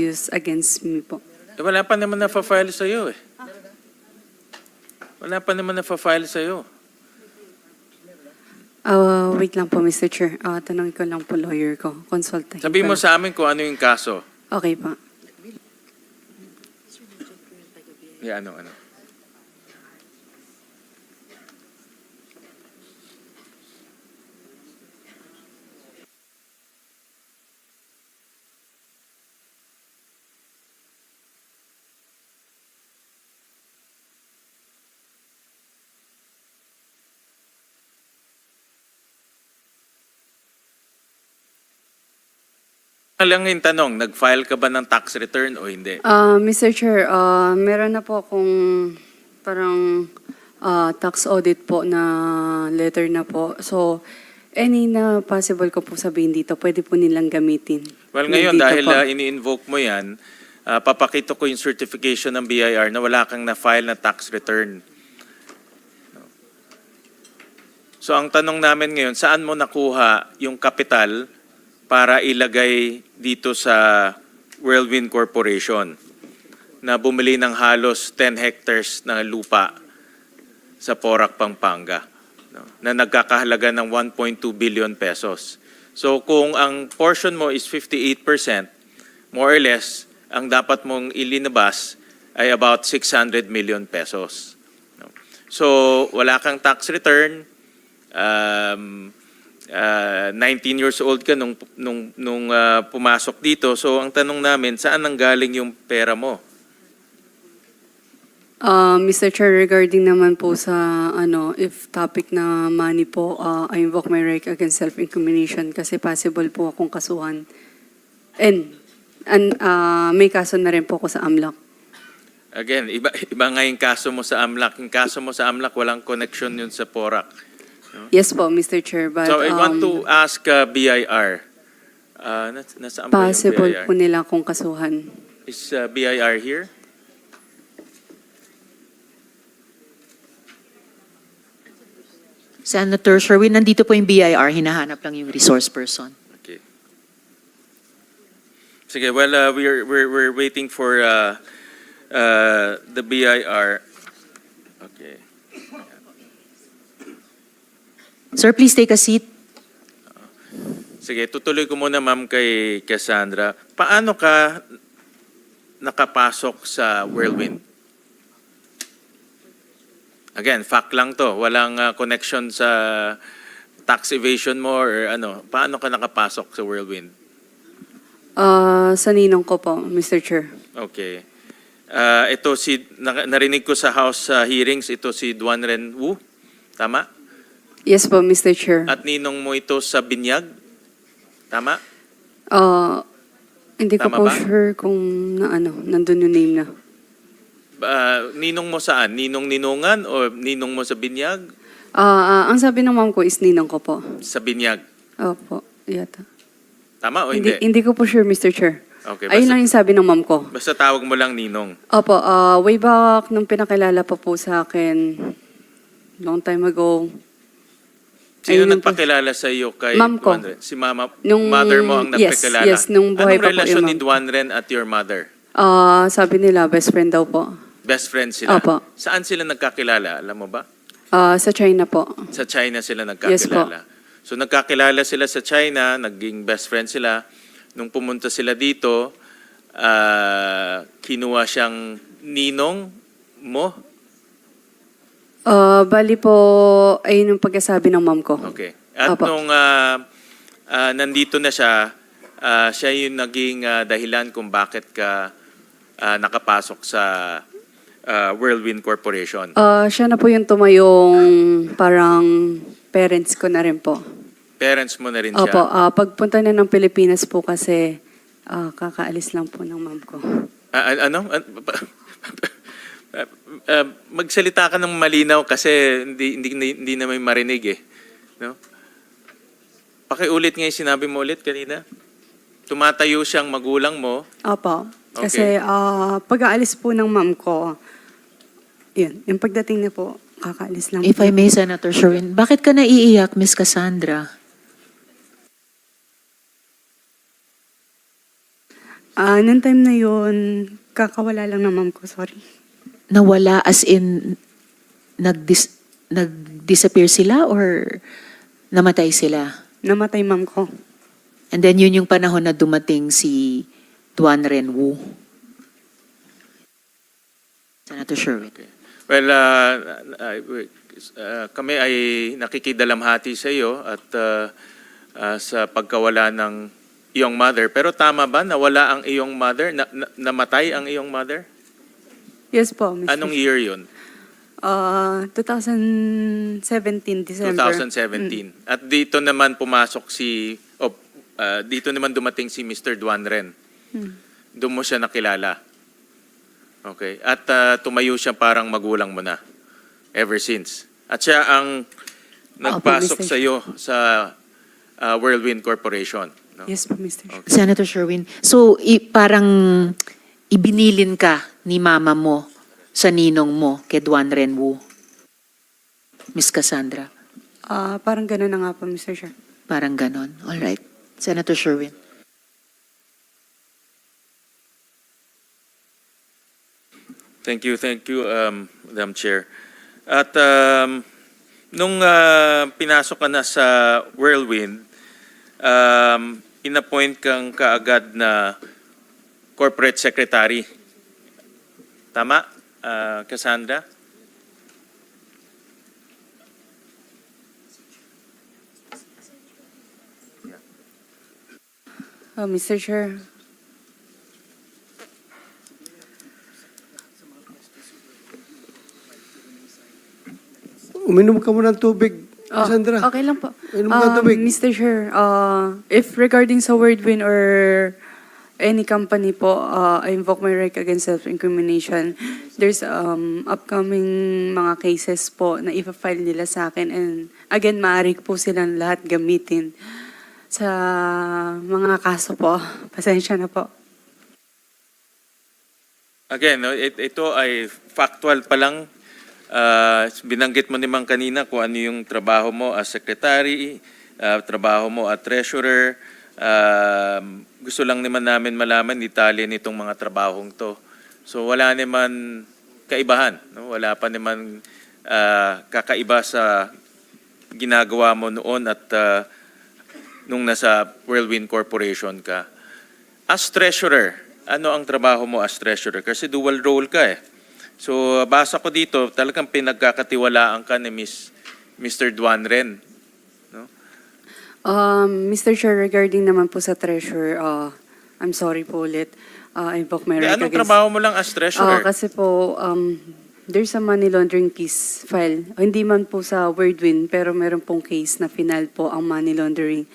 used against me po. Wala pa naman na-file sa'yo eh. Wala pa naman na-file sa'yo. Wait lang po, Mr. Chair. Tanongin ko lang po lawyer ko. Consultahin Sabihin ko mo lang. sa amin kung ano yung kaso. Okay pa. Yeah, ano. Lang yung tanong, nag-file ka ba ng tax return o hindi? Mr. Chair, meron na po akong parang tax audit po na letter na po. So, any na possible ko po sabihin dito, pwede po nilang gamitin. Well, ngayon, Dito dahil po. ini-invoke mo yan, papakita ko yung certification ng BIR na wala kang na-file na tax return. So, ang tanong namin ngayon, saan mo nakuha yung kapital para ilagay dito sa Whirlwind Corporation na bumili ng halos 10 hectares na lupa sa Porac, Pampanga, no, na nagkakahalaga ng 1.2 billion pesos. So kung ang portion mo is 58%, more or less, ang dapat mong ilinabas ay about 600 million pesos. No. So wala kang tax return, 19 years old ka nung pumasok dito. So ang tanong namin, saan nanggaling yung pera mo? Mr. Chair, regarding naman po sa if topic na money po, I invoke my right against self-incrimination kasi possible po akong kasuhan. And may kaso na rin po ako sa AMLAC. Again, iba nga yung kaso mo sa AMLAC. Yung kaso mo sa AMLAC, walang connection yun sa Porac. Yes po, Mr. Chair. But, So I want to ask BIR. Nasaan ba yung possible BIR? po nila akong kasuhan. Is BIR here? Senator Sherwin, nandito po yung BIR, hinahanap lang yung resource person. Okay. Sige, well, we're waiting for the BIR. Okay. Sir, please take a seat. Sige, tutuloy ko muna ma'am kay Cassandra. Paano ka nakapasok sa Whirlwind? Again, fact lang to. Walang connection sa tax evasion mo or ano. Paano ka nakapasok sa Whirlwind? Sa ninong ko po, Mr. Chair. Okay. Ito narinig ko sa House hearings, ito si Duan Ren Wu. Tama? Yes po, Mr. Chair. At ninong mo ito sa Binyag? Tama? Hindi ko Tama po ba? sure kung nandun yung name na. Ninong mo saan? Ninong-ninungan o ninong mo sa Binyag? Ang sabi ng mom ko is ninong ko po. Sa Binyag. Opo, yata. Tama o hindi? Hindi ko po sure, Mr. Chair. Okay, Ayun lang yung sabi ng mom ko. basta tawag mo lang ninong. Opo, way back nung pinakilala pa po sa akin, long time ago. Sino Ayun po. nagpakilala sa iyo kay Ma'am ko. Duan Ren? Si mama, Nung- mother mo ang yes, nagpakilala? yes, nung buhay Anong pa po relasyon yung ni ma'am. Duan Ren at your mother? Sabi nila, best friend daw po. Best friends sila? Opo. Saan sila nagkakilala? Alam mo ba? Sa China po. Sa China sila Yes po. nagkakilala. So nagkakilala sila sa China, naging best friend sila. Nung pumunta sila dito, kinuha siyang ninong mo? Bali po, ayun yung pagkasabi ng mom ko. Okay. At Opo. nung nandito na siya, siya yung naging dahilan kung bakit ka nakapasok sa Whirlwind Corporation. Siya na po yung tumayong parang parents ko na rin po. Parents mo na rin siya. Opo, pagpunta na ng Pilipinas po kasi kakaalis lang po ng mom ko. Ano? Magsalita ka ng malinaw kasi hindi na may marinig eh. No? Pakiulit nga yung sinabi mo ulit kanina. Tumatayo siyang magulang mo. Opo, Okay. kasi pag-aalis po ng mom ko, yun, yung pagdating niya po, kakaalis lang If po. I may, Senator Sherwin, bakit ka naiiyak, Miss Cassandra? Nung time na yun, kakawala lang ng mom ko, sorry. Nawala as in nag-disappear sila or namatay sila? Namatay mom ko. And then yun yung panahon na dumating si Duan Renwu. Senator Sherwin. Well, kami ay nakikidalamhati sa iyo at sa pagkawala ng iyong mother. Pero tama ba nawala ang iyong mother? Namatay ang iyong mother? Yes po, Mr. Anong year yun? 2017, December. 2017. At dito naman pumasok dito naman dumating si Mr. Duan Ren. Doon mo siya nakilala. Okay. At tumayo siya parang magulang mo na ever since. At siya ang nagpasok Mr. sa iyo sa Whirlwind Corporation. No? Yes po, Mr. Chair. Okay. Senator Sherwin, so parang ibinilin ka ni mama mo sa ninong mo kay Duan Renwu? Miss Cassandra? Parang gano'n na nga po, Mr. Chair. Parang ganon. All right. Senator Sherwin. Thank you, Madam Chair. At nung pinasok ka na sa Whirlwind, inappoint kang kaagad na corporate secretary. Tama, Cassandra? Mr. Chair. Uminom ka muna ng tubig, Sandra. Okay lang po. Uminom ka ng tubig. Mr. Chair, if regarding sa Whirlwind or any company po, I invoke my right against self-incrimination. There's upcoming mga cases po na ipa-file nila sa akin, and again, maaari po silang lahat gamitin sa mga kaso po. Pasensya na po. Again, no, ito ay factual pa lang. Binanggit mo naman kanina kung ano yung trabaho mo as secretary, trabaho mo at treasurer. Gusto lang naman namin malaman detalye nitong mga trabahong to. So wala naman kaibahan, no? Wala pa naman kakaiba sa ginagawa mo noon at nung nasa Whirlwind Corporation ka. As treasurer, ano ang trabaho mo as treasurer? Kasi dual role ka eh. So basa ko dito, talagang pinagkakatiwalaan ka ni Mr. Duan Ren. No? Mr. Chair, regarding naman po sa treasurer, I'm sorry po ulit. I invoke my right Anong against... trabaho mo lang as treasurer? Kasi po, there's a money laundering case file. Hindi man po sa Whirlwind, pero meron pong case na final po ang money laundering.